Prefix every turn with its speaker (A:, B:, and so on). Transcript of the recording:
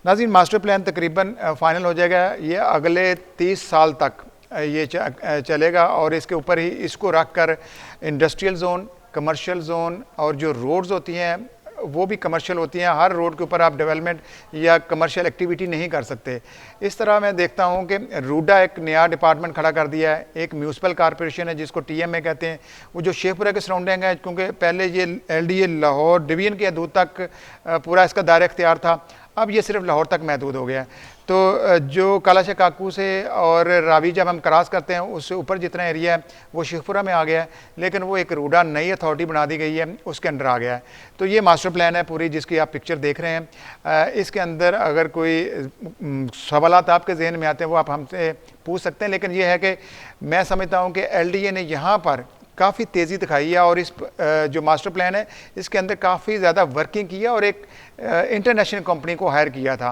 A: नाज़रीन, master plan तकरीबन final हो जाएगा। ये अगले 30 साल तक ये चलेगा और इसके ऊपर ही इसको रख कर इंडस्ट्रियल ज़ोन, कमर्शियल ज़ोन और जो रोड्स होती हैं वो भी कमर्शियल होती हैं। हर रोड के ऊपर आप डेवलपमेंट या कमर्शियल एक्टिविटी नहीं कर सकते। इस तरह मैं देखता हूँ कि रूडा एक नया डिपार्टमेंट खड़ा कर दिया है। एक म्यूनसिपल कॉरपोरेशन है जिसको TMA कहते हैं, वो जो शेखपुरा के सराउंडिंग है, क्योंकि पहले ये LDA लाहौर डिवीज़न की हदूद तक पूरा इसका दायरा इख्तियार था, अब ये सिर्फ लाहौर तक महदूद हो गया है। तो जो कालाशाह काकू से और रावी जब हम क्रॉस करते हैं उससे ऊपर जितना एरिया है वो शेखपुरा में आ गया है, लेकिन वो एक रूडा नई अथॉरिटी बना दी गई है, उसके अंडर आ गया है। तो ये मास्टर प्लान है पूरी जिसकी आप पिक्चर देख रहे हैं। इसके अंदर अगर कोई सवालात आपके जहन में आते हैं वो आप हमसे पूछ सकते हैं, लेकिन ये है कि मैं समझता हूँ कि LDA ने यहाँ पर काफ़ी तेज़ी दिखाई है और इस जो मास्टर प्लान है इसके अंदर काफ़ी ज़्यादा वर्किंग की है और एक इंटरनेशनल कंपनी को हायर किया था।